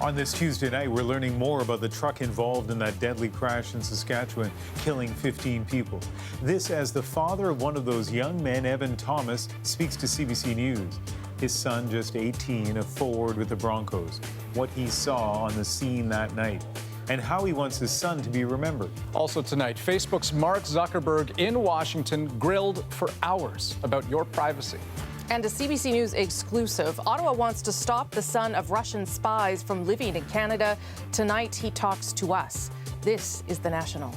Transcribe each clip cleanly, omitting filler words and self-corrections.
On this Tuesday night, we're learning more about the truck involved in that deadly crash in Saskatchewan, killing 15 people. This as the father of one of those young men, Evan Thomas, speaks to CBC News. His son, just 18, a forward with the Broncos. What he saw on the scene that night, and how he wants his son to be remembered. Also tonight, Facebook's Mark Zuckerberg in Washington grilled for hours about your privacy. And a CBC News exclusive, Ottawa wants to stop the son of Russian spies from living in Canada. Tonight, he talks to us. This is The National.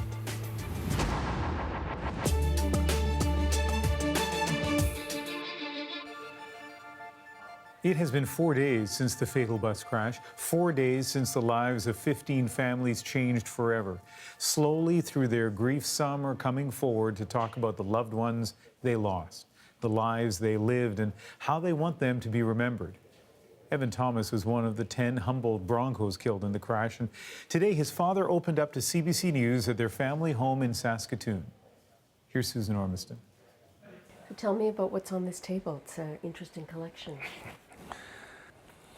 It has been 4 days since the fatal bus crash, 4 days since the lives of 15 families changed forever. Slowly through their grief, some are coming forward to talk about the loved ones they lost, the lives they lived, and how they want them to be remembered. Evan Thomas was one of the 10 Humboldt Broncos killed in the crash, and today his father opened up to CBC News at their family home in Saskatoon. Here's Susan Ormiston. Tell me about what's on this table. It's an interesting collection.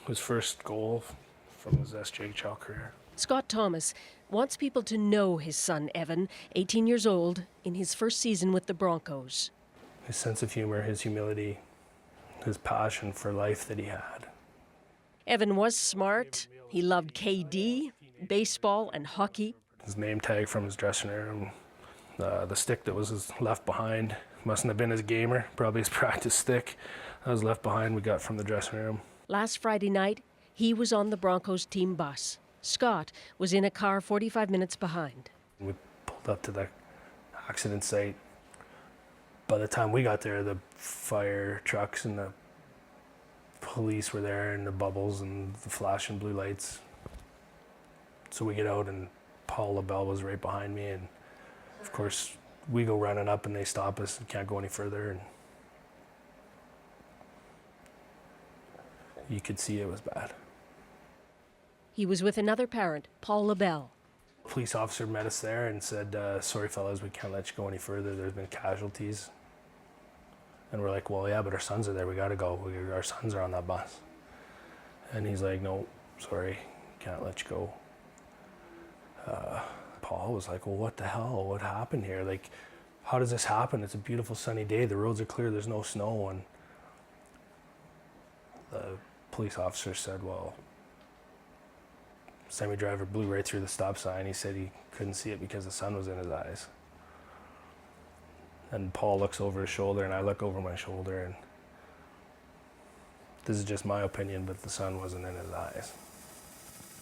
His first goal from his SJHL career. Scott Thomas wants people to know his son, Evan, 18 years old, in his first season with the Broncos. His sense of humor, his humility, his passion for life that he had. Evan was smart. He loved KD, baseball, and hockey. His name tag from his dressing room, the stick that was left behind, mustn't have been his gamer, probably his practice stick. That was left behind, we got from the dressing room. Last Friday night, he was on the Broncos team bus. Scott was in a car 45 minutes behind. We pulled up to the accident site. By the time we got there, the fire trucks and the police were there, and the bubbles and the flashing blue lights. So we get out, and Paul LaBelle was right behind me, and of course we go running up and they stop us and can't go any further, and you could see it was bad. He was with another parent, Paul LaBelle. A police officer met us there and said, sorry fellas, we can't let you go any further, there's been casualties. And we're like, well, yeah, but our sons are there, we gotta go, our sons are on that bus. And he's like, no, sorry, can't let you go. Paul was like, well, what the hell, what happened here? Like, how does this happen? It's a beautiful sunny day, the roads are clear, there's no snow. And the police officer said, well, semi-driver blew right through the stop sign. He said he couldn't see it because the sun was in his eyes. And Paul looks over his shoulder and I look over my shoulder, and this is just my opinion, but the sun wasn't in his eyes.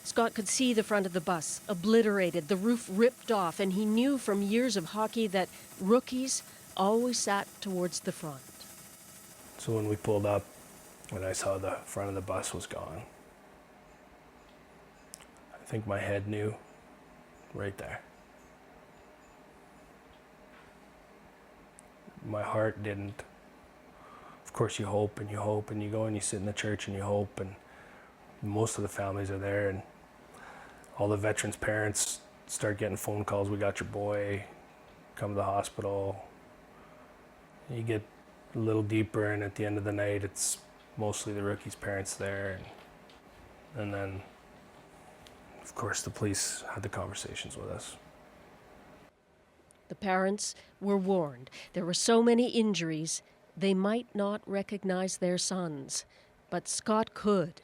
Scott could see the front of the bus, obliterated, the roof ripped off, and he knew from years of hockey that rookies always sat towards the front. So when we pulled up and I saw the front of the bus was gone, I think my head knew right there. My heart didn't. Of course you hope and you hope and you go and you sit in the church and you hope, and most of the families are there, and all the veterans' parents start getting phone calls, we got your boy, come to the hospital. You get a little deeper, and at the end of the night it's mostly the rookies' parents there, and then of course the police had the conversations with us. The parents were warned there were so many injuries they might not recognize their sons, but Scott could.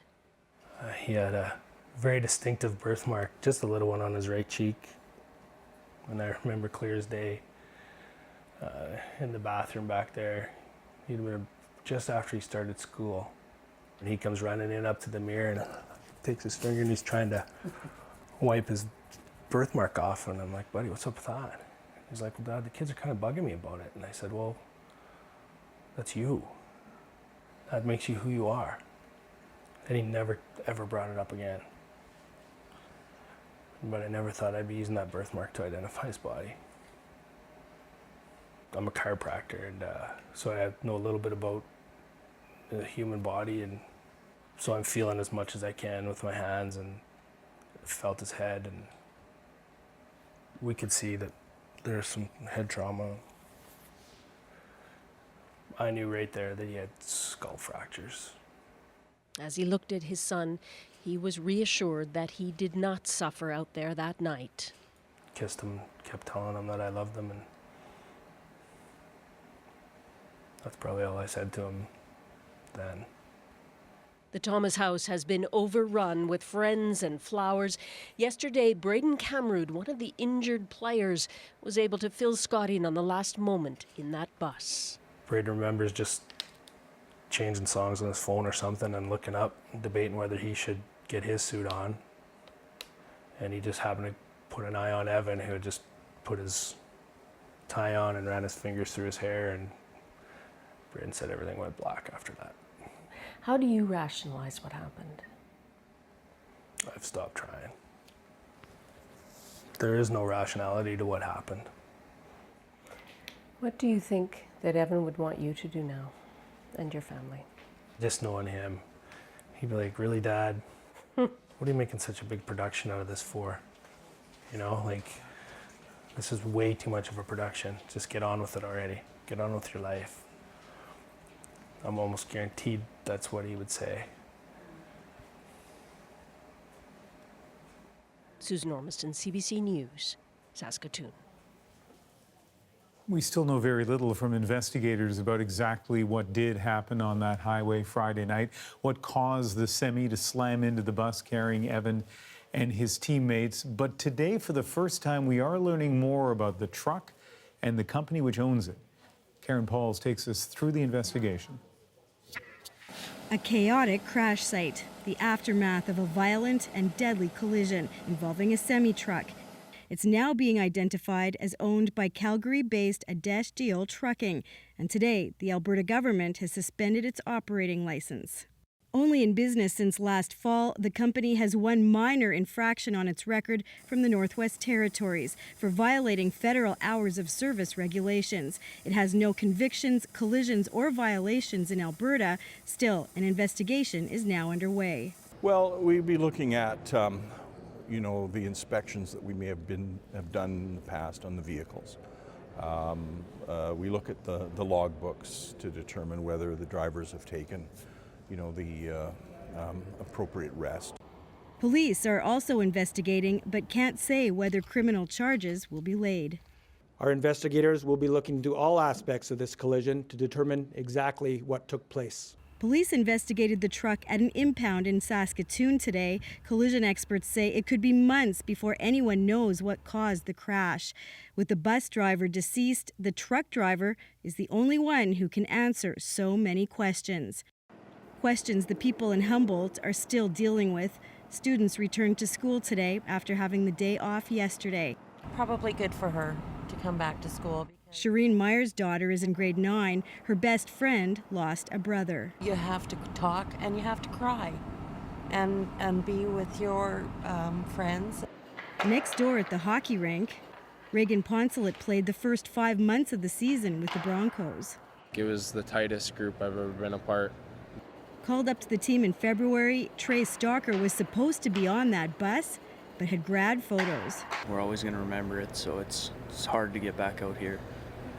He had a very distinctive birthmark, just a little one on his right cheek. And I remember clear as day, in the bathroom back there, he'd been just after he started school. And he comes running in up to the mirror and takes his finger and he's trying to wipe his birthmark off. And I'm like, buddy, what's up with that? He's like, well, Dad, the kids are kind of bugging me about it. And I said, well, that's you. That makes you who you are. And he never, ever brought it up again. But I never thought I'd be using that birthmark to identify his body. I'm a chiropractor, and so I know a little bit about the human body, and so I'm feeling as much as I can with my hands, and felt his head, and we could see that there's some head trauma. I knew right there that he had skull fractures. As he looked at his son, He was reassured that he did not suffer out there that night. Kissed him, kept telling him that I loved him, and that's probably all I said to him then. The Thomas house has been overrun with friends and flowers. Yesterday, Braden Camrood, one of the injured players, was able to fill Scott in on the last moment in that bus. Braden remembers just changing songs on his phone or something and looking up, debating whether he should get his suit on. And he just happened to put an eye on Evan, who had just put his tie on and ran his fingers through his hair, and Braden said everything went black after that. How do you rationalize what happened? I've stopped trying. There is no rationality to what happened. What do you think that Evan would want you to do now and your family? Just knowing him, he'd be like, "Really, Dad? What are you making such a big production out of this for? You know, like, this is way too much of a production. Just get on with it already. Get on with your life." I'm almost guaranteed that's what he would say. Susan Ormiston, CBC News, Saskatoon. We still know very little from investigators about exactly what did happen on that highway Friday night, what caused the semi to slam into the bus carrying Evan and his teammates. But today, for the first time, we are learning more about the truck and the company which owns it. Karen Pauls takes us through the investigation. A chaotic crash site, the aftermath of a violent and deadly collision involving a semi-truck. It's now being identified as owned by Calgary-based Adesh Deol Trucking, and today the Alberta government has suspended its operating license. Only in business since last fall, the company has one minor infraction on its record from the Northwest Territories for violating federal hours of service regulations. It has no convictions, collisions, or violations in Alberta. Still, an investigation is now underway. Well, we'd be looking at, the inspections that we may have done in the past on the vehicles. We look at the logbooks to determine whether the drivers have taken the appropriate rest. Police are also investigating, but can't say whether criminal charges will be laid. Our investigators will be looking into all aspects of this collision to determine exactly what took place. Police investigated the truck at an impound in Saskatoon today. Collision experts say it could be months before anyone knows what caused the crash. With the bus driver deceased, the truck driver is the only one who can answer so many questions. Questions the people in Humboldt are still dealing with. Students returned to school today after having the day off yesterday. Probably good for her to come back to school. Shireen Meyer's daughter is in grade 9. Her best friend lost a brother. You have to talk and you have to cry and be with your friends. Next door at the hockey rink, Reagan Poncelet played the first 5 months of the season with the Broncos. It was the tightest group I've ever been a part. Called up to the team in February, Trey Stalker was supposed to be on that bus, but had grad photos. We're always going to remember it, so it's hard to get back out here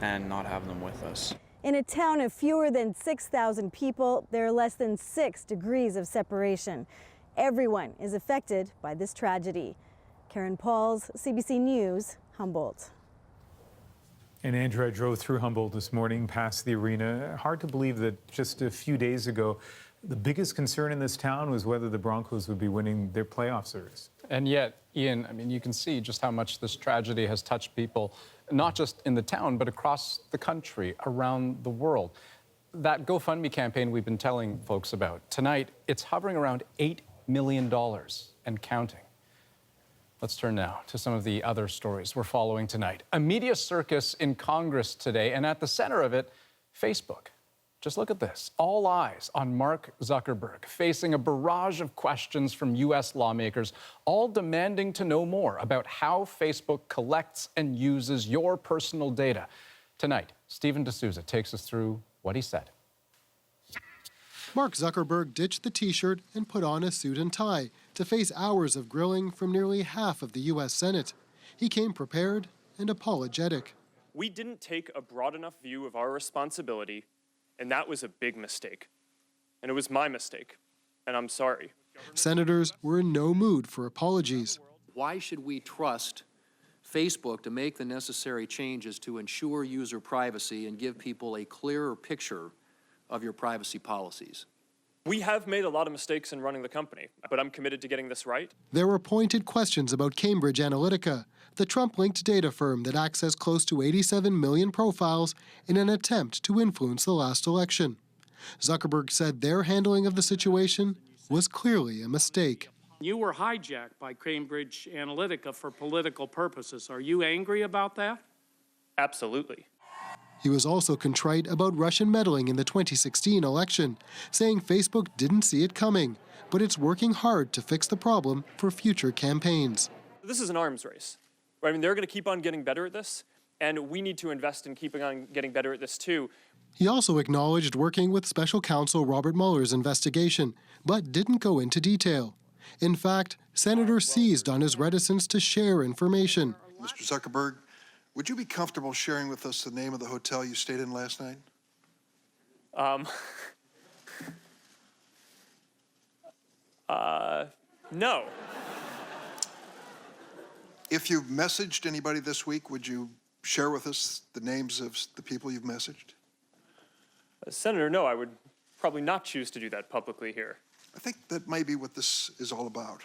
and not have them with us. In a town of fewer than 6,000 people, there are less than 6 degrees of separation. Everyone is affected by this tragedy. Karen Pauls, CBC News, Humboldt. And Andrew, I drove through Humboldt this morning, past the arena. Hard to believe that just a few days ago, the biggest concern in this town was whether the Broncos would be winning their playoff series. And yet, Ian, you can see just how much this tragedy has touched people, not just in the town, but across the country, around the world. That GoFundMe campaign we've been telling folks about, tonight, it's hovering around $8 million and counting. Let's turn now to some of the other stories we're following tonight. A media circus in Congress today, and at the center of it, Facebook. Just look at this. All eyes on Mark Zuckerberg, facing a barrage of questions from U.S. lawmakers, all demanding to know more about how Facebook collects and uses your personal data. Tonight, Stephen D'Souza takes us through what he said. Mark Zuckerberg ditched the T-shirt and put on a suit and tie to face hours of grilling from nearly half of the U.S. Senate. He came prepared and apologetic. We didn't take a broad enough view of our responsibility, and that was a big mistake. And it was my mistake, and I'm sorry. Senators were in no mood for apologies. Why should we trust Facebook to make the necessary changes to ensure user privacy and give people a clearer picture of your privacy policies? We have made a lot of mistakes in running the company, but I'm committed to getting this right. There were pointed questions about Cambridge Analytica, the Trump-linked data firm that accessed close to 87 million profiles in an attempt to influence the last election. Zuckerberg said their handling of the situation was clearly a mistake. You were hijacked by Cambridge Analytica for political purposes. Are you angry about that? Absolutely. He was also contrite about Russian meddling in the 2016 election, saying Facebook didn't see it coming, but it's working hard to fix the problem for future campaigns. This is an arms race. I mean, they're going to keep on getting better at this, and we need to invest in keeping on getting better at this too. He also acknowledged working with special counsel Robert Mueller's investigation, but didn't go into detail. In fact, senators seized on his reticence to share information. Mr. Zuckerberg, would you be comfortable sharing with us the name of the hotel you stayed in last night? No. If you've messaged anybody this week, would you share with us the names of the people you've messaged? Senator, no, I would probably not choose to do that publicly here. I think that may be what this is all about.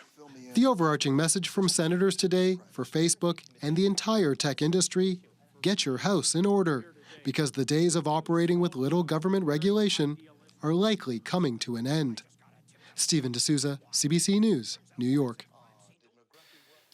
The overarching message from senators today for Facebook and the entire tech industry: get your house in order, because the days of operating with little government regulation are likely coming to an end. Stephen D'Souza, CBC News, New York.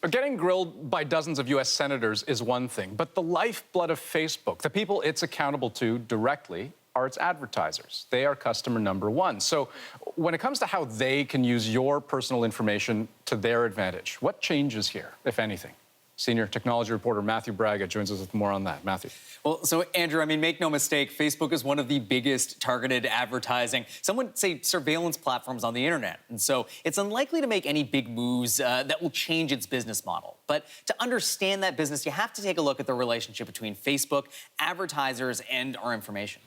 Getting grilled by dozens of U.S. senators is one thing, but the lifeblood of Facebook, the people it's accountable to directly, are its advertisers. They are customer number one. So when it comes to how they can use your personal information to their advantage, what changes here, if anything? Senior technology reporter Matthew Braga joins us with more on that. Matthew. Well, so Andrew, I mean, make no mistake, Facebook is one of the biggest targeted advertising, some would say surveillance platforms on the internet. And so it's unlikely to make any big moves that will change its business model. But to understand that business, you have to take a look at the relationship between Facebook, advertisers, and our information.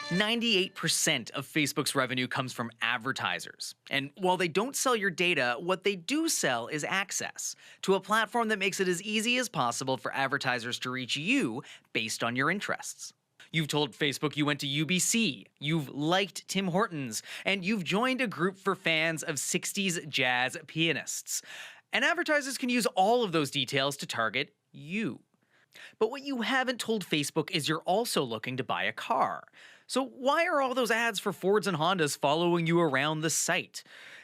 98% of Facebook's revenue comes from advertisers. And while they don't sell your data, what they do sell is access to a platform that makes it as easy as possible for advertisers to reach you based on your interests. You've told Facebook you went to UBC, you've liked Tim Hortons, and you've joined a group for fans of 60s jazz pianists. And advertisers can use all of those details to target you. But what you haven't told Facebook is you're also looking to buy a car. So why are all those ads for Fords and Hondas following you around the site?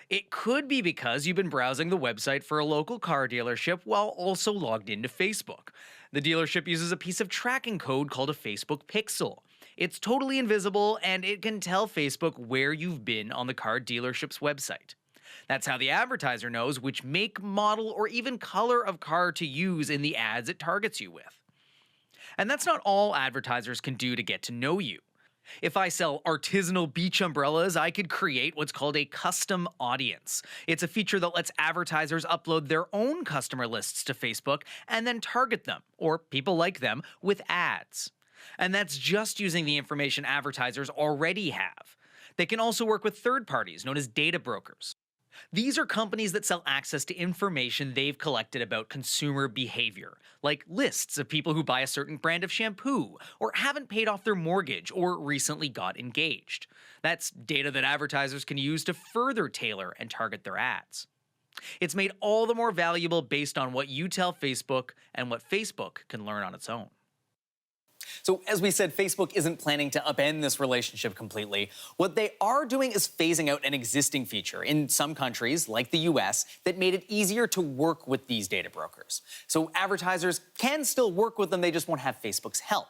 It could be because you've been browsing the website for a local car dealership while also logged into Facebook. The dealership uses a piece of tracking code called a Facebook pixel. It's totally invisible, and it can tell Facebook where you've been on the car dealership's website. That's how the advertiser knows which make, model, or even color of car to use in the ads it targets you with. And that's not all advertisers can do to get to know you. If I sell artisanal beach umbrellas, I could create what's called a custom audience. It's a feature that lets advertisers upload their own customer lists to Facebook and then target them, or people like them, with ads. And that's just using the information advertisers already have. They can also work with third parties known as data brokers. These are companies that sell access to information they've collected about consumer behavior, like lists of people who buy a certain brand of shampoo, or haven't paid off their mortgage, or recently got engaged. That's data that advertisers can use to further tailor and target their ads. It's made all the more valuable based on what you tell Facebook and what Facebook can learn on its own. So as we said, Facebook isn't planning to upend this relationship completely. What they are doing is phasing out an existing feature in some countries, like the US, that made it easier to work with these data brokers. So advertisers can still work with them, they just won't have Facebook's help.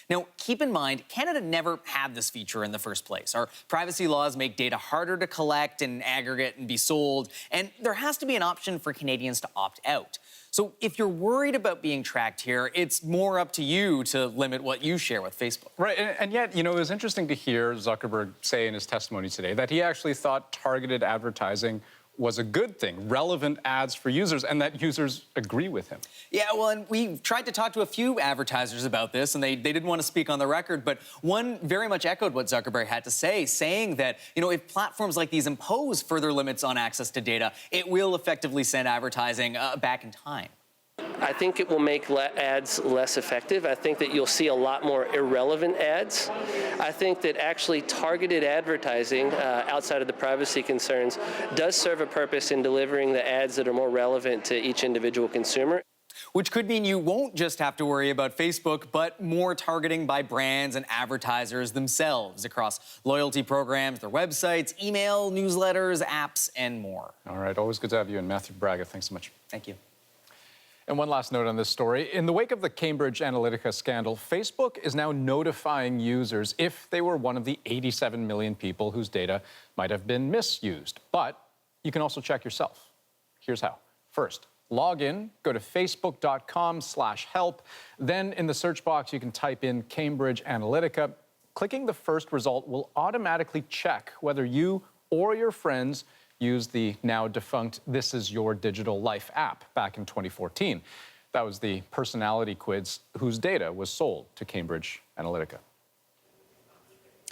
Now, keep in mind, Canada never had this feature in the first place. Our privacy laws make data harder to collect and aggregate and be sold, and there has to be an option for Canadians to opt out. So if you're worried about being tracked here, it's more up to you to limit what you share with Facebook. Right, and yet, you know, it was interesting to hear Zuckerberg say in his testimony today that he actually thought targeted advertising was a good thing, relevant ads for users, and that users agree with him. Yeah, well, and we tried to talk to a few advertisers about this, and they didn't want to speak on the record, but one very much echoed what Zuckerberg had to say, saying that, you know, if platforms like these impose further limits on access to data, it will effectively send advertising back in time. I think it will make ads less effective. I think that you'll see a lot more irrelevant ads. I think that actually targeted advertising outside of the privacy concerns does serve a purpose in delivering the ads that are more relevant to each individual consumer. Which could mean you won't just have to worry about Facebook, but more targeting by brands and advertisers themselves across loyalty programs, their websites, email, newsletters, apps, and more. All right, always good to have you. And Matthew Braga, thanks so much. Thank you. And one last note on this story. In the wake of the Cambridge Analytica scandal, Facebook is now notifying users if they were one of the 87 million people whose data might have been misused. But you can also check yourself. Here's how. First, log in, go to facebook.com/help. Then in the search box, you can type in Cambridge Analytica. Clicking the first result will automatically check whether you or your friends used the now defunct This Is Your Digital Life app back in 2014. That was the personality quiz whose data was sold to Cambridge Analytica.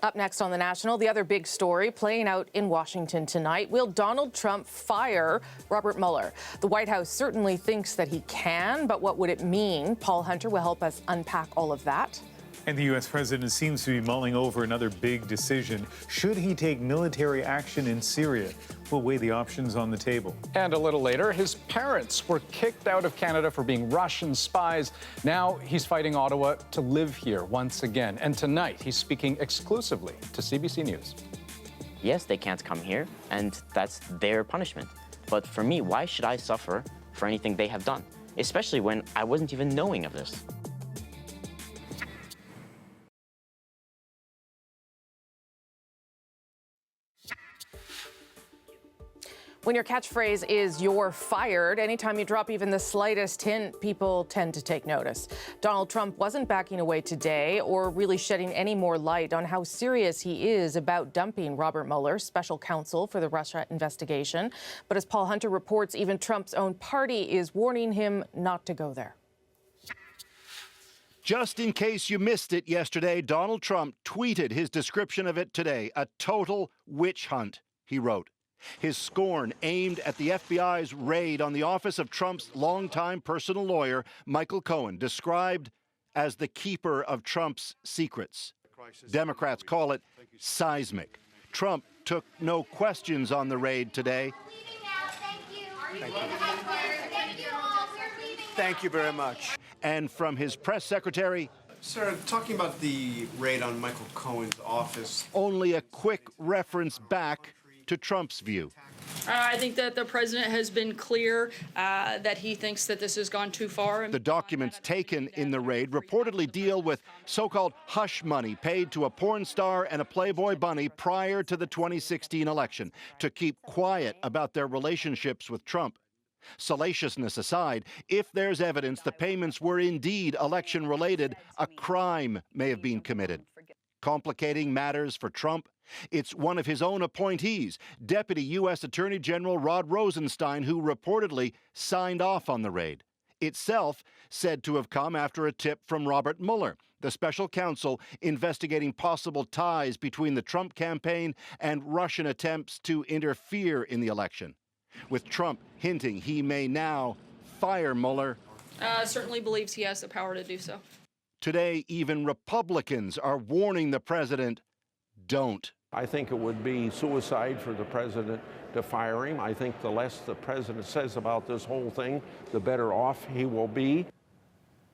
Up next on The National, the other big story playing out in Washington tonight. Will Donald Trump fire Robert Mueller? The White House certainly thinks that he can, but what would it mean? Paul Hunter will help us unpack all of that. And the U.S. president seems to be mulling over another big decision. Should he take military action in Syria? We'll weigh the options on the table. And a little later, his parents were kicked out of Canada for being Russian spies. Now he's fighting Ottawa to live here once again. And tonight, he's speaking exclusively to CBC News. Yes, they can't come here, and that's their punishment. But for me, why should I suffer for anything they have done? Especially when I wasn't even knowing of this. When your catchphrase is "you're fired," anytime you drop even the slightest hint, people tend to take notice. Donald Trump wasn't backing away today or really shedding any more light on how serious he is about dumping Robert Mueller, special counsel for the Russia investigation. But as Paul Hunter reports, even Trump's own party is warning him not to go there. Just in case you missed it yesterday, Donald Trump tweeted his description of it today, a total witch hunt, he wrote. His scorn aimed at the FBI's raid on the office of Trump's longtime personal lawyer, Michael Cohen, described as the keeper of Trump's secrets. Democrats call it seismic. Trump took no questions on the raid today. Thank you very much. And from his press secretary, Sir, talking about the raid on Michael Cohen's office, only a quick reference back to Trump's view. I think that the president has been clear that he thinks that this has gone too far. The documents taken in the raid reportedly deal with so-called hush money paid to a porn star and a Playboy bunny prior to the 2016 election to keep quiet about their relationships with Trump. Salaciousness aside, if there's evidence the payments were indeed election-related, a crime may have been committed. Complicating matters for Trump, it's one of his own appointees, Deputy U.S. Attorney General Rod Rosenstein, who reportedly signed off on the raid. Itself said to have come after a tip from Robert Mueller, the special counsel investigating possible ties between the Trump campaign and Russian attempts to interfere in the election. With Trump hinting he may now fire Mueller. Certainly believes he has the power to do so. Today, even Republicans are warning the president, don't. I think it would be suicide for the president to fire him. I think the less the president says about this whole thing, the better off he will be.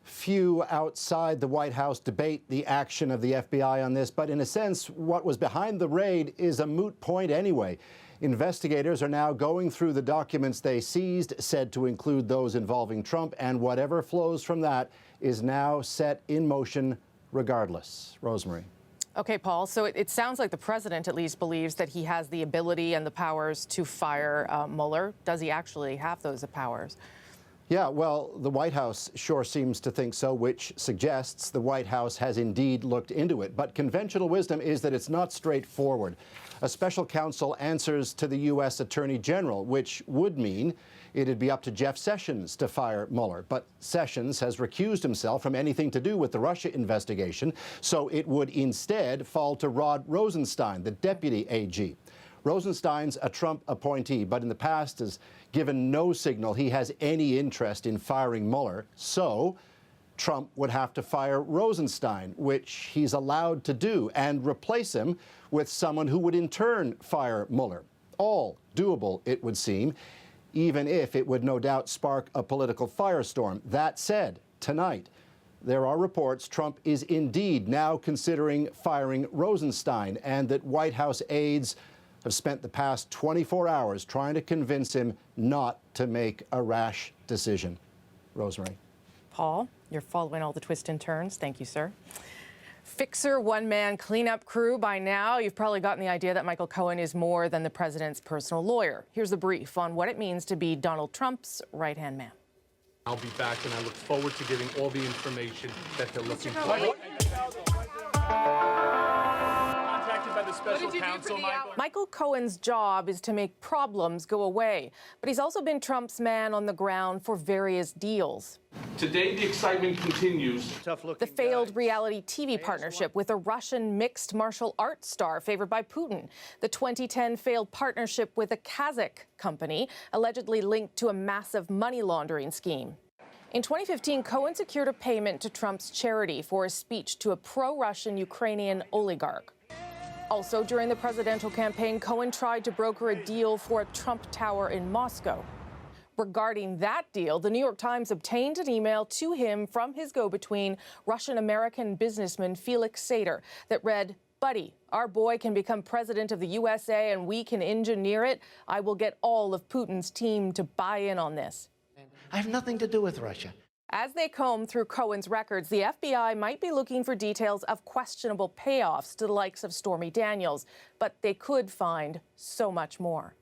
Few outside the White House debate the action of the FBI on this, but in a sense, what was behind the raid is a moot point anyway. Investigators are now going through the documents they seized, said to include those involving Trump, and whatever flows from that is now set in motion regardless. Rosemary. Okay, Paul, so it sounds like the president at least believes that he has the ability and the powers to fire Mueller. Does he actually have those powers? Yeah, well, the White House sure seems to think so, which suggests the White House has indeed looked into it. But conventional wisdom is that it's not straightforward. A special counsel answers to the U.S. Attorney General, which would mean it'd be up to Jeff Sessions to fire Mueller. But Sessions has recused himself from anything to do with the Russia investigation, so it would instead fall to Rod Rosenstein, the deputy AG. Rosenstein's a Trump appointee, but in the past has given no signal he has any interest in firing Mueller. So Trump would have to fire Rosenstein, which he's allowed to do, and replace him with someone who would in turn fire Mueller. All doable, it would seem, even if it would no doubt spark a political firestorm. That said, tonight, there are reports Trump is indeed now considering firing Rosenstein, and that White House aides have spent the past 24 hours trying to convince him not to make a rash decision. Rosemary. Paul, you're following all the twists and turns. Thank you, sir. Fixer, one-man cleanup crew. By now, you've probably gotten the idea that Michael Cohen is more than the president's personal lawyer. Here's a brief on what it means to be Donald Trump's right-hand man. I'll be back, and I look forward to giving all the information that they're looking for. By the special counsel, Michael Cohen's job is to make problems go away, but he's also been Trump's man on the ground for various deals. Today, the excitement continues. The failed reality TV partnership with a Russian mixed martial arts star favored by Putin. The 2010 failed partnership with a Kazakh company allegedly linked to a massive money laundering scheme. In 2015, Cohen secured a payment to Trump's charity for a speech to a pro-Russian Ukrainian oligarch. Also, during the presidential campaign, Cohen tried to broker a deal for a Trump Tower in Moscow. Regarding that deal, the New York Times obtained an email to him from his go-between, Russian-American businessman Felix Sater, that read, "Buddy, our boy can become president of the USA and we can engineer it. I will get all of Putin's team to buy in on this." I have nothing to do with Russia. As they comb through Cohen's records, the FBI might be looking for details of questionable payoffs to the likes of Stormy Daniels, but they could find so much more.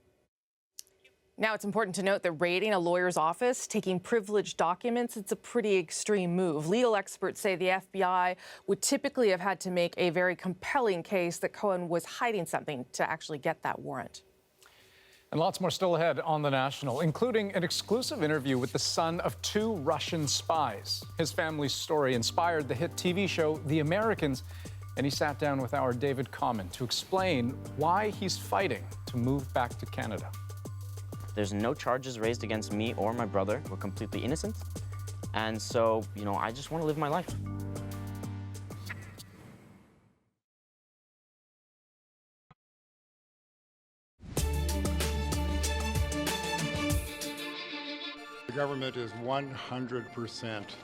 Now, it's important to note that raiding a lawyer's office, taking privileged documents, it's a pretty extreme move. Legal experts say the FBI would typically have had to make a very compelling case that Cohen was hiding something to actually get that warrant. And lots more still ahead on The National, including an exclusive interview with the son of 2 Russian spies. His family's story inspired the hit TV show The Americans, and he sat down with our David Common to explain why he's fighting to move back to Canada. There's no charges raised against me or my brother. We're completely innocent. And so, I just want to live my life. The government is 100%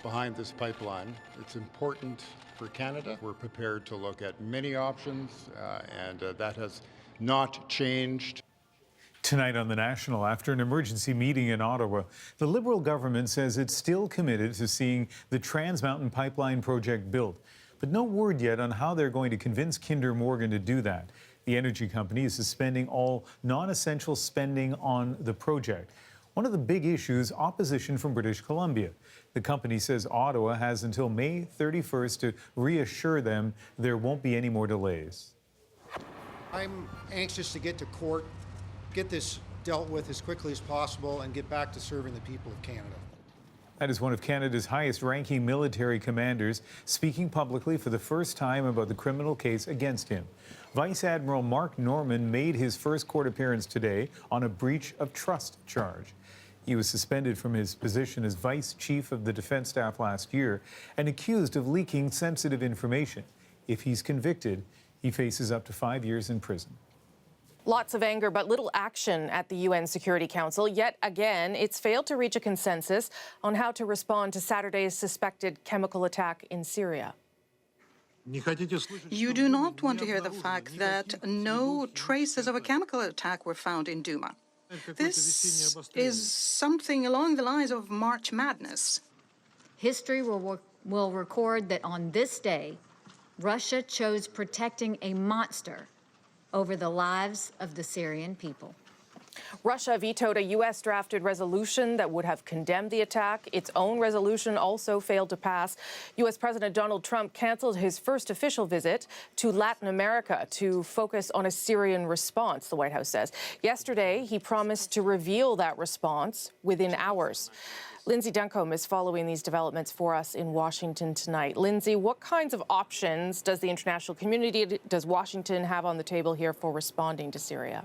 behind this pipeline. It's important for Canada. We're prepared to look at many options, and that has not changed. Tonight on The National, after an emergency meeting in Ottawa, the Liberal government says it's still committed to seeing the Trans Mountain Pipeline project built. But no word yet on how they're going to convince Kinder Morgan to do that. The energy company is suspending all non-essential spending on the project. One of the big issues, opposition from British Columbia. The company says Ottawa has until May 31st to reassure them there won't be any more delays. I'm anxious to get to court, get this dealt with as quickly as possible, and get back to serving the people of Canada. That is one of Canada's highest-ranking military commanders speaking publicly for the first time about the criminal case against him. Vice Admiral Mark Norman made his first court appearance today on a breach of trust charge. He was suspended from his position as Vice Chief of the Defense Staff last year and accused of leaking sensitive information. If he's convicted, he faces up to 5 years in prison. Lots of anger, but little action at the UN Security Council. Yet again, it's failed to reach a consensus on how to respond to Saturday's suspected chemical attack in Syria. You do not want to hear the fact that no traces of a chemical attack were found in Douma. This is something along the lines of March Madness. History will record that on this day, Russia chose protecting a monster over the lives of the Syrian people. Russia vetoed a U.S. drafted resolution that would have condemned the attack. Its own resolution also failed to pass. U.S. President Donald Trump canceled his first official visit to Latin America to focus on a Syrian response, the White House says. Yesterday, he promised to reveal that response within hours. Lindsay Duncombe is following these developments for us in Washington tonight. Lindsay, what kinds of options does the international community, does Washington have on the table here for responding to Syria?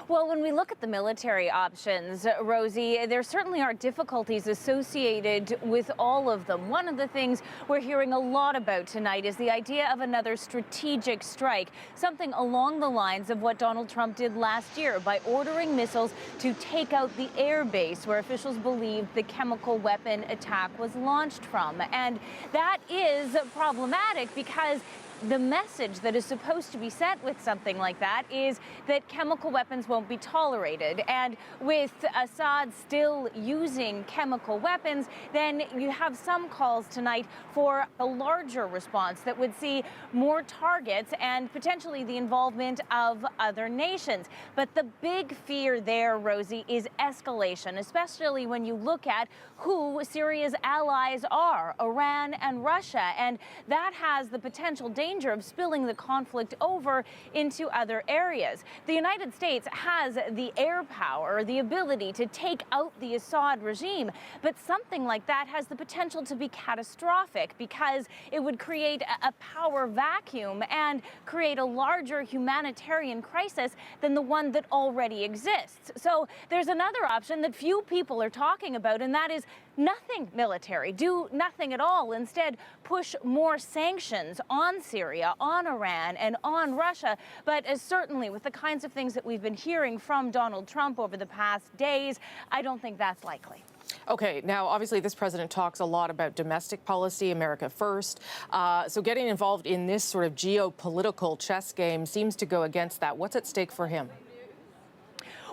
Well, when we look at the military options, Rosie, there certainly are difficulties associated with all of them. One of the things we're hearing a lot about tonight is the idea of another strategic strike, something along the lines of what Donald Trump did last year by ordering missiles to take out the air base where officials believed the chemical weapon attack was launched from. And that is problematic because the message that is supposed to be sent with something like that is that chemical weapons won't be tolerated. And with Assad still using chemical weapons, then you have some calls tonight for a larger response that would see more targets and potentially the involvement of other nations. But the big fear there, Rosie, is escalation, especially when you look at who Syria's allies are, Iran and Russia. And that has the potential danger of spilling the conflict over into other areas. The United States has the air power, the ability to take out the Assad regime, but something like that has the potential to be catastrophic because it would create a power vacuum and create a larger humanitarian crisis than the one that already exists. So there's another option that few people are talking about, and that is nothing military, do nothing at all. Instead, push more sanctions on Syria, on Iran, and on Russia. But certainly with the kinds of things that we've been hearing from Donald Trump over the past days, I don't think that's likely. Okay, now obviously this president talks a lot about domestic policy, America first. So getting involved in this sort of geopolitical chess game seems to go against that. What's at stake for him?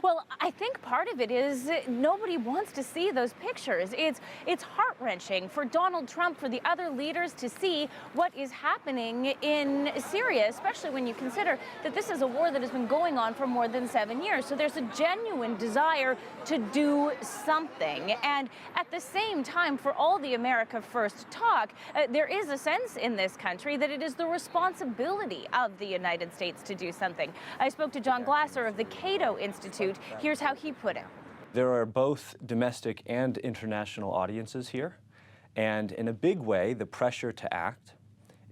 Well, I think part of it is nobody wants to see those pictures. It's heart-wrenching for Donald Trump, for the other leaders to see what is happening in Syria, especially when you consider that this is a war that has been going on for more than 7 years. So there's a genuine desire to do something. And at the same time, for all the America First talk, there is a sense in this country that it is the responsibility of the United States to do something. I spoke to John Glasser of the Cato Institute. Here's how he put it. There are both domestic and international audiences here, and in a big way, the pressure to act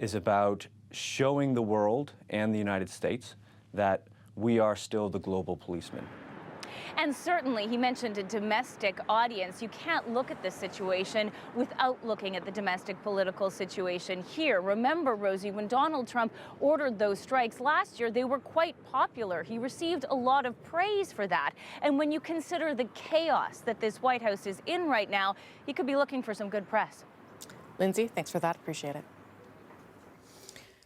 is about showing the world and the United States that we are still the global policeman. And certainly, he mentioned a domestic audience. You can't look at this situation without looking at the domestic political situation here. Remember, Rosie, when Donald Trump ordered those strikes last year, they were quite popular. He received a lot of praise for that. And when you consider the chaos that this White House is in right now, he could be looking for some good press. Lindsay, thanks for that. Appreciate it.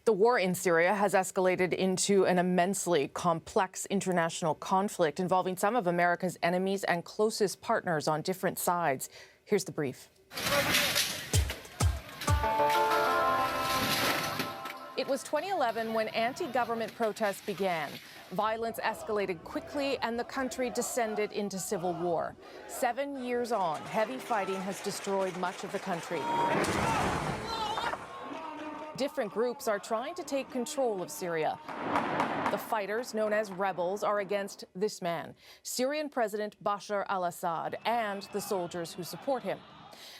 The war in Syria has escalated into an immensely complex international conflict involving some of America's enemies and closest partners on different sides. Here's the brief. It was 2011 when anti-government protests began. Violence escalated quickly and the country descended into civil war. 7 years on, heavy fighting has destroyed much of the country. Different groups are trying to take control of Syria. The fighters, known as rebels, are against this man, Syrian President Bashar al-Assad, and the soldiers who support him.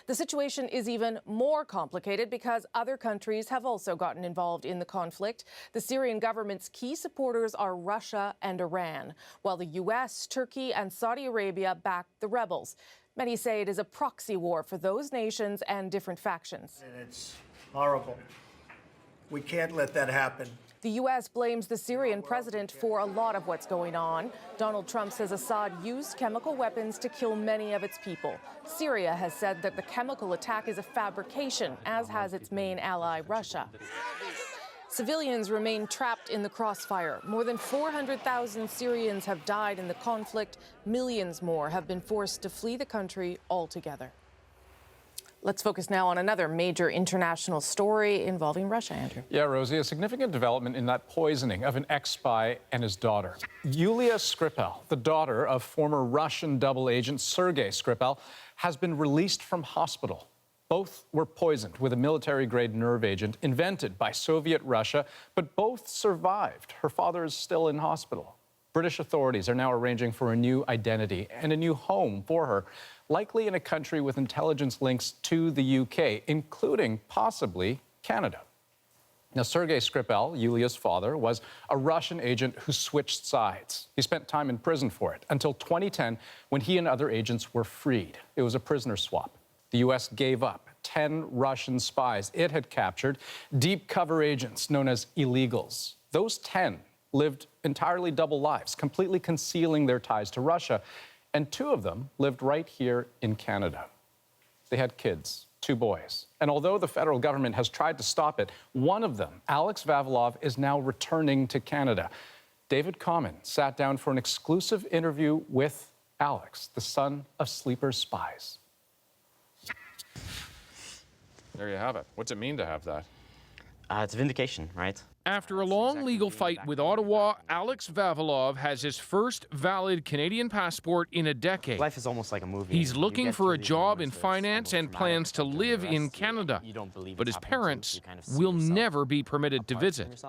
The situation is even more complicated because other countries have also gotten involved in the conflict. The Syrian government's key supporters are Russia and Iran, while the U.S., Turkey, and Saudi Arabia back the rebels. Many say it is a proxy war for those nations and different factions. And it's horrible. We can't let that happen. The U.S. blames the Syrian president for a lot of what's going on. Donald Trump says Assad used chemical weapons to kill many of its people. Syria has said that the chemical attack is a fabrication, as has its main ally, Russia. Civilians remain trapped in the crossfire. More than 400,000 Syrians have died in the conflict. Millions more have been forced to flee the country altogether. Let's focus now on another major international story involving Russia, Andrew. Yeah, Rosie, a significant development in that poisoning of an ex-spy and his daughter. Yulia Skripal, the daughter of former Russian double agent Sergei Skripal, has been released from hospital. Both were poisoned with a military-grade nerve agent invented by Soviet Russia, but both survived. Her father is still in hospital. British authorities are now arranging for a new identity and a new home for her, likely in a country with intelligence links to the UK, including possibly Canada. Now, Sergei Skripal, Yulia's father, was a Russian agent who switched sides. He spent time in prison for it until 2010, when he and other agents were freed. It was a prisoner swap. The U.S. gave up 10 Russian spies it had captured, deep cover agents known as illegals. Those 10 lived entirely double lives, completely concealing their ties to Russia, and 2 of them lived right here in Canada. They had kids, 2 boys. And although the federal government has tried to stop it, one of them, Alex Vavilov, is now returning to Canada. David Cohen sat down for an exclusive interview with Alex, the son of sleeper spies. There you have it. What's it mean to have that? It's vindication, right? After a long legal fight with Ottawa, Alex Vavilov has his first valid Canadian passport in a decade. Life is almost like a movie. He's looking for a job in finance and plans to live in Canada. But his parents will never be permitted to visit.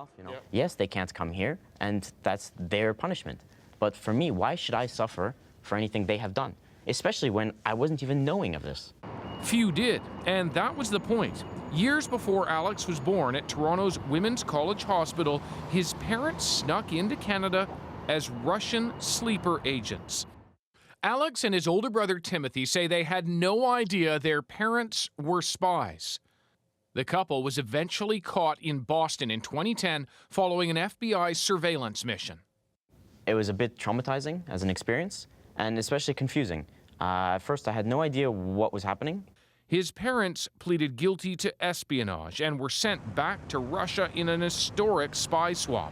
Yes, they can't come here, and that's their punishment. But for me, why should I suffer for anything they have done? Especially when I wasn't even knowing of this. Few did, and that was the point. Years before Alex was born at Toronto's Women's College Hospital, his parents snuck into Canada as Russian sleeper agents. Alex and his older brother Timothy say they had no idea their parents were spies. The couple was eventually caught in Boston in 2010 following an FBI surveillance mission. It was a bit traumatizing as an experience, and especially confusing. At first, I had no idea what was happening. His parents pleaded guilty to espionage and were sent back to Russia in an historic spy swap.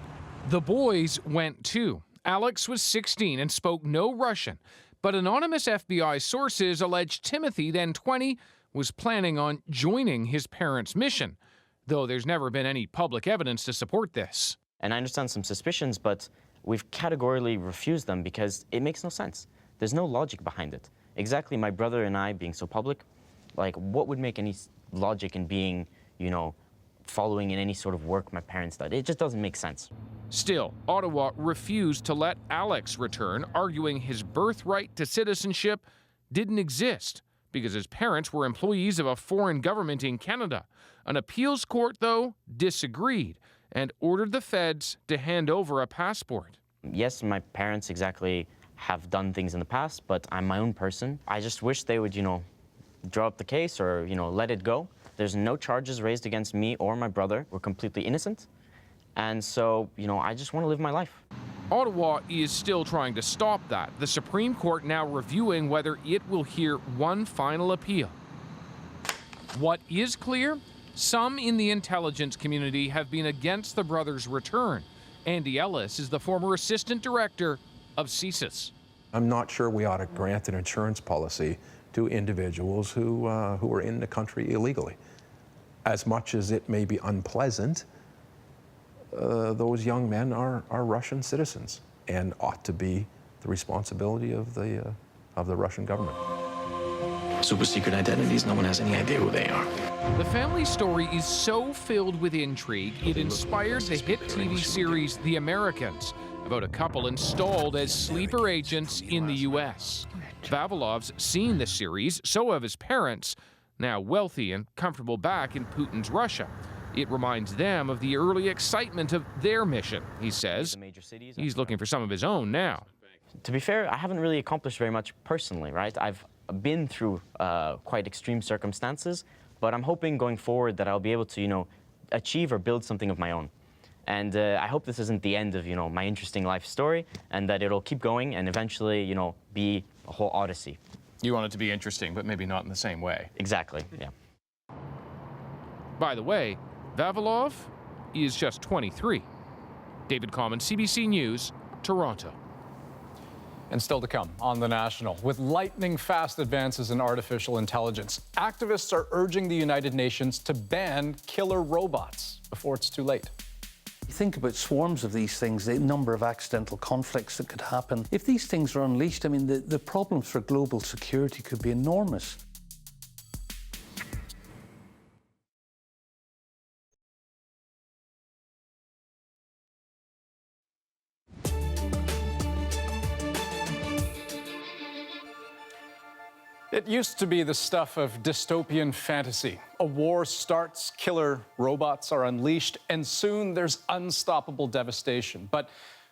The boys went too. Alex was 16 and spoke no Russian, but anonymous FBI sources alleged Timothy, then 20, was planning on joining his parents' mission, though there's never been any public evidence to support this. And I understand some suspicions, but we've categorically refused them because it makes no sense. There's no logic behind it. Exactly, my brother and I being so public, like, what would make any logic in being, following in any sort of work my parents did? It just doesn't make sense. Still, Ottawa refused to let Alex return, arguing his birthright to citizenship didn't exist because his parents were employees of a foreign government in Canada. An appeals court, though, disagreed and ordered the feds to hand over a passport. Yes, my parents exactly have done things in the past, but I'm my own person. I just wish they would, draw up the case or, let it go. There's no charges raised against me or my brother. We're completely innocent. And so, I just want to live my life. Ottawa is still trying to stop that. The Supreme Court now reviewing whether it will hear one final appeal. What is clear? Some in the intelligence community have been against the brothers' return. Andy Ellis is the former assistant director of CSIS. I'm not sure we ought to grant an insurance policy to individuals who are in the country illegally. As much as it may be unpleasant, those young men are Russian citizens and ought to be the responsibility of the Russian government. Super secret identities, no one has any idea who they are. The family story is so filled with intrigue, it inspired the hit TV series The Americans, about a couple installed as sleeper agents in the U.S. Vavilov's seen the series, so have his parents, now wealthy and comfortable back in Putin's Russia. It reminds them of the early excitement of their mission, he says. He's looking for some of his own now. To be fair, I haven't really accomplished very much personally, right? I've been through quite extreme circumstances, but I'm hoping going forward that I'll be able to, achieve or build something of my own. And I hope this isn't the end of, my interesting life story, and that it'll keep going and eventually, be a whole odyssey. You want it to be interesting, but maybe not in the same way. Exactly, yeah. By the way, Vavilov is just 23. David Cohen, CBC News, Toronto. And still to come on The National, with lightning-fast advances in artificial intelligence, activists are urging the United Nations to ban killer robots before it's too late. You think about swarms of these things, the number of accidental conflicts that could happen. If these things are unleashed, I mean, the problems for global security could be enormous. It used to be the stuff of dystopian fantasy. A war starts, killer robots are unleashed, and soon there's unstoppable devastation. But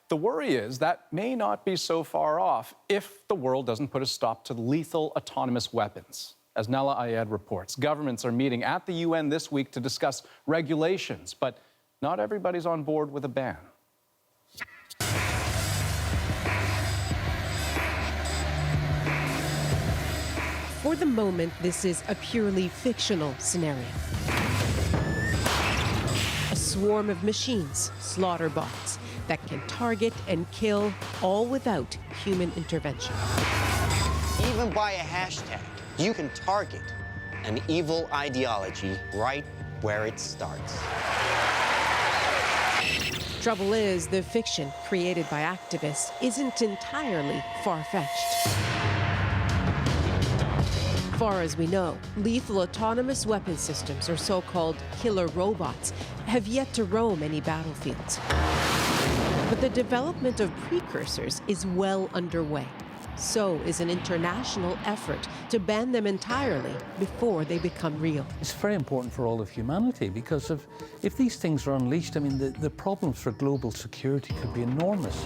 the worry is that may not be so far off if the world doesn't put a stop to lethal autonomous weapons. As Nella Ayed reports, governments are meeting at the UN this week to discuss regulations, but not everybody's on board with a ban. For the moment, this is a purely fictional scenario. A swarm of machines, slaughter bots, that can target and kill, all without human intervention. Even by a hashtag, you can target an evil ideology right where it starts. Trouble is, the fiction created by activists isn't entirely far-fetched. Far as we know, lethal autonomous weapon systems, or so-called killer robots, have yet to roam any battlefields. But the development of precursors is well underway. So is an international effort to ban them entirely before they become real. It's very important for all of humanity because if these things are unleashed, I mean, the problems for global security could be enormous.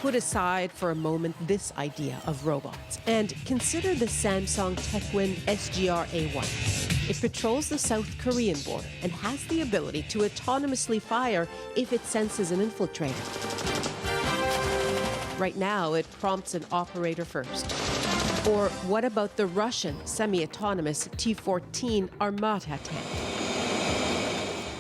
Put aside for a moment this idea of robots and consider the Samsung Techwin SGR-A1. It patrols the South Korean border and has the ability to autonomously fire if it senses an infiltrator. Right now, it prompts an operator first. Or what about the Russian semi-autonomous T-14 Armata tank?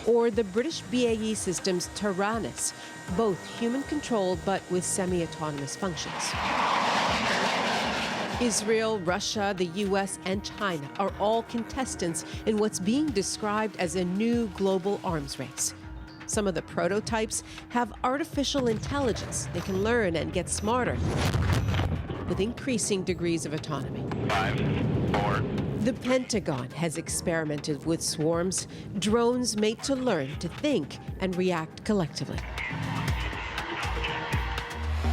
Or the British BAE Systems Taranis, both human-controlled but with semi-autonomous functions. Israel, Russia, the US, and China are all contestants in what's being described as a new global arms race. Some of the prototypes have artificial intelligence. They can learn and get smarter with increasing degrees of autonomy. 5, 4. The Pentagon has experimented with swarms, drones made to learn to think and react collectively.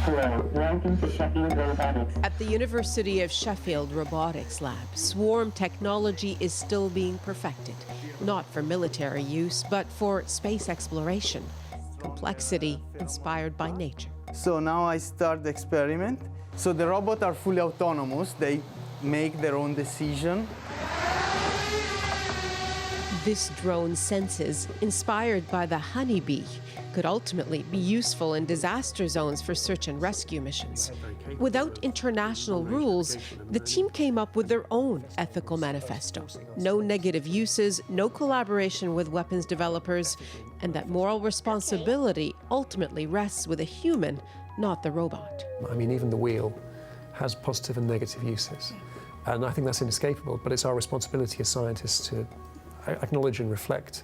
Hello, welcome to Sheffield Robotics. At the University of Sheffield Robotics Lab, swarm technology is still being perfected, not for military use, but for space exploration. Complexity inspired by nature. So now I start the experiment. So the robots are fully autonomous. They make their own decision. This drone senses, inspired by the honeybee, could ultimately be useful in disaster zones for search and rescue missions. Without international rules, the team came up with their own ethical manifesto. No negative uses, no collaboration with weapons developers, and that moral responsibility ultimately rests with a human, not the robot. I mean, even the wheel has positive and negative uses. And I think that's inescapable, but it's our responsibility as scientists to acknowledge and reflect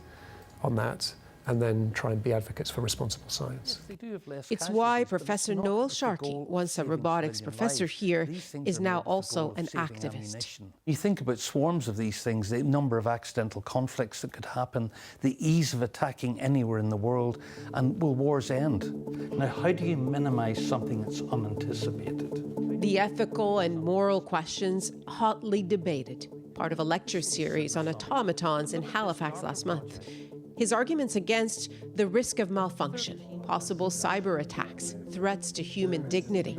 on that and then try and be advocates for responsible science. It's why Professor Noel Sharkey, once a robotics professor here, is now also an activist. You think about swarms of these things, the number of accidental conflicts that could happen, the ease of attacking anywhere in the world, and will wars end? Now, how do you minimize something that's unanticipated? The ethical and moral questions hotly debated, part of a lecture series on automatons in Halifax last month. His arguments against the risk of malfunction, possible cyber attacks, threats to human dignity.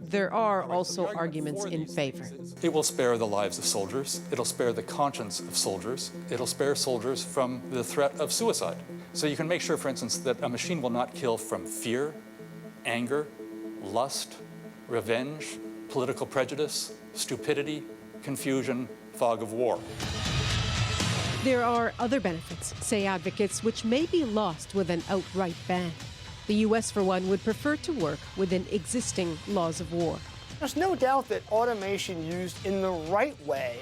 There are also arguments in favor. It will spare the lives of soldiers. It'll spare the conscience of soldiers. It'll spare soldiers from the threat of suicide. So you can make sure, for instance, that a machine will not kill from fear, anger, lust, revenge, political prejudice, stupidity, confusion, fog of war. There are other benefits, say advocates, which may be lost with an outright ban. The U.S., for one, would prefer to work within existing laws of war. There's no doubt that automation used in the right way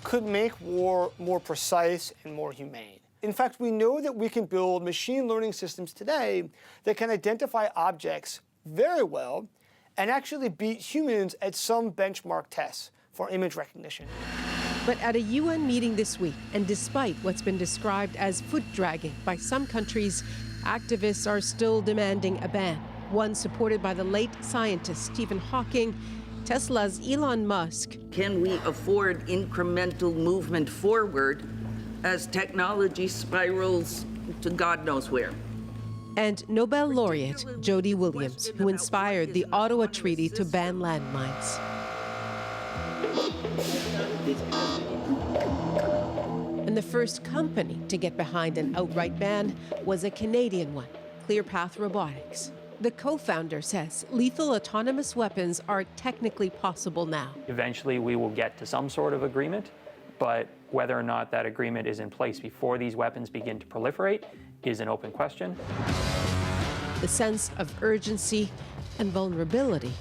could make war more precise and more humane. In fact, we know that we can build machine learning systems today that can identify objects very well and actually beat humans at some benchmark tests for image recognition. But at a UN meeting this week, and despite what's been described as foot dragging by some countries, activists are still demanding a ban. One supported by the late scientist Stephen Hawking, Tesla's Elon Musk. Can we afford incremental movement forward as technology spirals to God knows where? And Nobel laureate Jody Williams, who inspired the Ottawa Treaty to ban landmines. And the first company to get behind an outright ban was a Canadian one, ClearPath Robotics. The co-founder says lethal autonomous weapons are technically possible now. Eventually, we will get to some sort of agreement, but whether or not that agreement is in place before these weapons begin to proliferate is an open question. The sense of urgency and vulnerability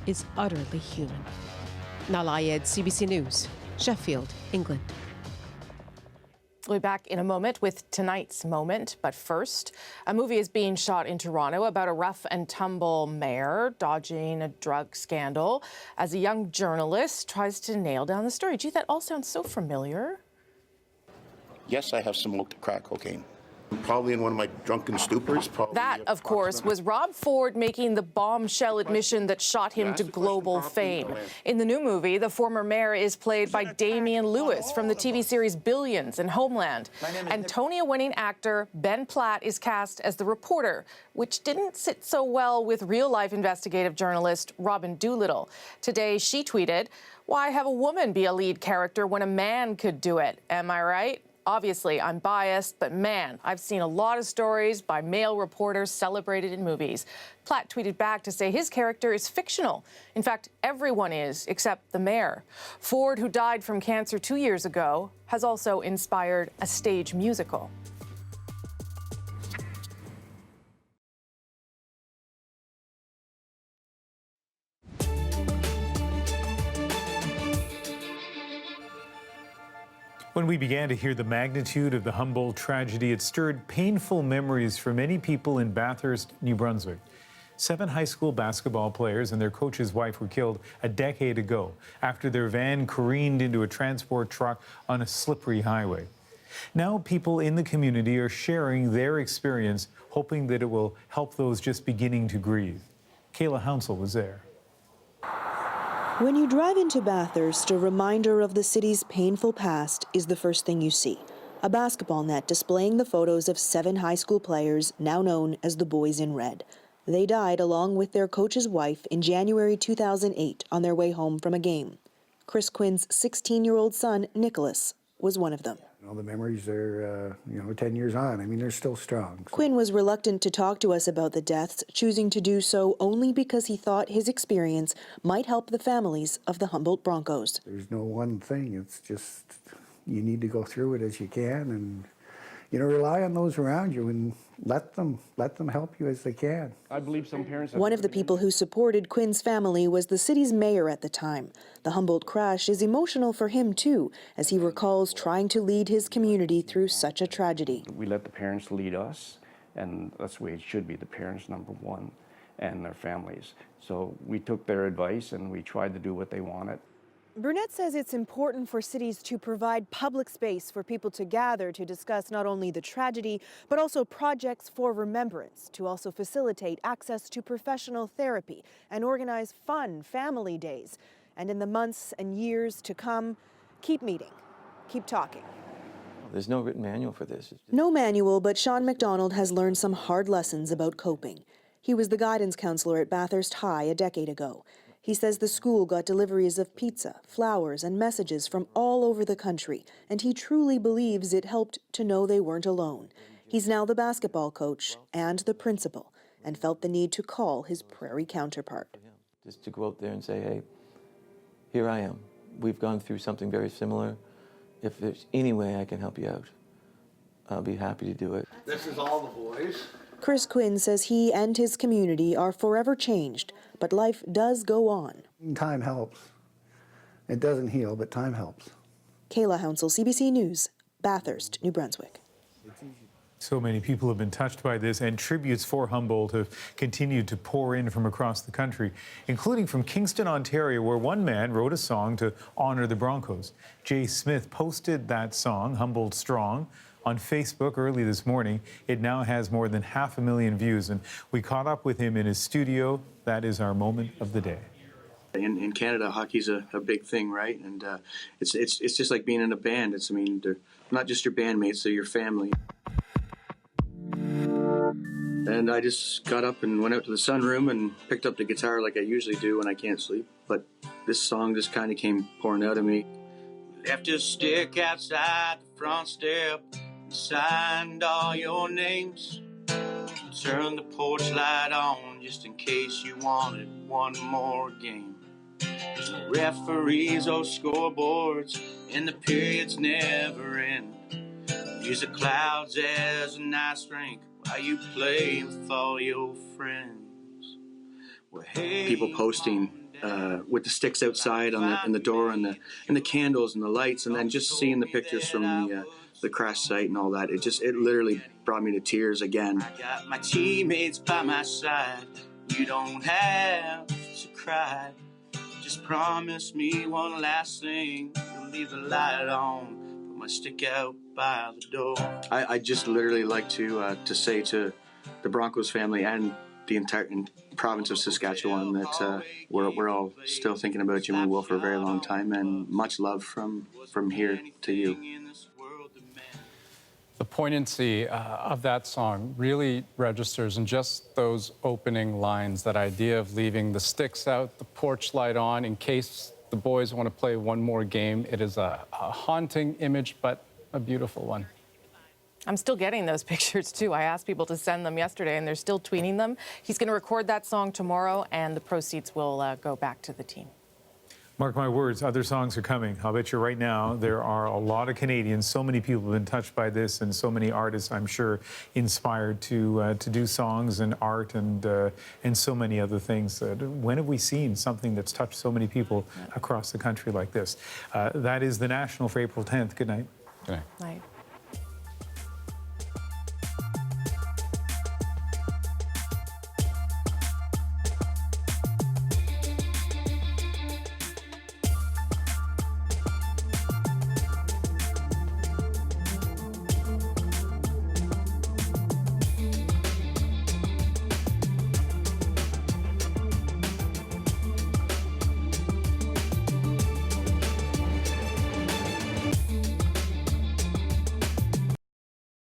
is utterly human. Nala Ayed, CBC News, Sheffield, England. We'll be back in a moment with tonight's moment. But first, a movie is being shot in Toronto about a rough and tumble mayor dodging a drug scandal as a young journalist tries to nail down the story. Gee, that all sounds so familiar. Yes, I have smoked crack cocaine. Probably in one of my drunken stupors. That, of course, was Rob Ford making the bombshell admission that shot him to global fame. In the new movie, the former mayor is played by Damian Lewis from the TV series Billions and Homeland. And Tony-winning actor Ben Platt is cast as the reporter, which didn't sit so well with real-life investigative journalist Robin Doolittle. Today, she tweeted, "Why have a woman be a lead character when a man could do it? Am I right? Obviously, I'm biased, but man, I've seen a lot of stories by male reporters celebrated in movies." Platt tweeted back to say his character is fictional. In fact, everyone is, except the mayor. Ford, who died from cancer 2 years ago, has also inspired a stage musical. When we began to hear the magnitude of the Humboldt tragedy, it stirred painful memories for many people in Bathurst, New Brunswick. 7 high school basketball players and their coach's wife were killed a decade ago after their van careened into a transport truck on a slippery highway. Now people in the community are sharing their experience, hoping that it will help those just beginning to grieve. Kayla Hounsell was there. When you drive into Bathurst, a reminder of the city's painful past is the first thing you see. A basketball net displaying the photos of 7 high school players, now known as the Boys in Red. They died along with their coach's wife in January 2008 on their way home from a game. Chris Quinn's 16-year-old son, Nicholas, was one of them. The memories are, 10 years on. I mean, they're still strong. Quinn was reluctant to talk to us about the deaths, choosing to do so only because he thought his experience might help the families of the Humboldt Broncos. There's no one thing. It's just you need to go through it as you can and, rely on those around you and let them help you as they can. I believe some parents... One of the people who supported Quinn's family was the city's mayor at the time. The Humboldt crash is emotional for him, too, as he recalls trying to lead his community through such a tragedy. We let the parents lead us, and that's the way it should be, the parents, number one, and their families. So we took their advice, and we tried to do what they wanted. Burnett says it's important for cities to provide public space for people to gather to discuss not only the tragedy, but also projects for remembrance, to also facilitate access to professional therapy and organize fun family days. And in the months and years to come, keep meeting, keep talking. There's no written manual for this. No manual, but Sean McDonald has learned some hard lessons about coping. He was the guidance counselor at Bathurst High a decade ago. He says the school got deliveries of pizza, flowers, and messages from all over the country, and he truly believes it helped to know they weren't alone. He's now the basketball coach and the principal, and felt the need to call his Prairie counterpart. Just to go out there and say, hey, here I am. We've gone through something very similar. If there's any way I can help you out, I'll be happy to do it. This is all the boys. Chris Quinn says he and his community are forever changed, but life does go on. Time helps. It doesn't heal, but time helps. Kayla Hounsell, CBC News, Bathurst, New Brunswick. So many people have been touched by this, and tributes for Humboldt have continued to pour in from across the country, including from Kingston, Ontario, where one man wrote a song to honor the Broncos. Jay Smith posted that song, Humboldt Strong, on Facebook early this morning. It now has more than 500,000 views, and we caught up with him in his studio. That is our moment of the day. In Canada, hockey's a big thing, right? And it's just like being in a band. I mean, they're not just your bandmates, they're your family. And I just got up and went out to the sunroom and picked up the guitar like I usually do when I can't sleep. But this song just kind of came pouring out of me. Left a stick outside the front step and signed all your names. Turned the porch light on just in case you wanted one more game. There's no referees or scoreboards, and the periods never end. Use the clouds as a nice drink while you play with all your friends. Well, hey, people posting with the sticks outside on the door and the candles and the lights, and then just seeing the pictures from the crash site and all that. It literally brought me to tears again. I got my teammates by my side. You don't have to cry. Just promise me one last thing. You'll leave the light on. Put my stick out by the door. I just literally like to say to the Broncos family and the entire province of Saskatchewan that we're all still thinking about you and we will for a very long time, and much love from here to you. The poignancy of that song really registers in just those opening lines, that idea of leaving the sticks out, the porch light on, in case the boys want to play one more game. It is a haunting image, but a beautiful one. I'm still getting those pictures, too. I asked people to send them yesterday, and they're still tweeting them. He's going to record that song tomorrow, and the proceeds will go back to the team. Mark my words, other songs are coming. I'll bet you right now there are a lot of Canadians, so many people have been touched by this, and so many artists, I'm sure, inspired to do songs and art and so many other things. When have we seen something that's touched so many people across the country like this? That is the National for April 10th. Good night. Good night. Night.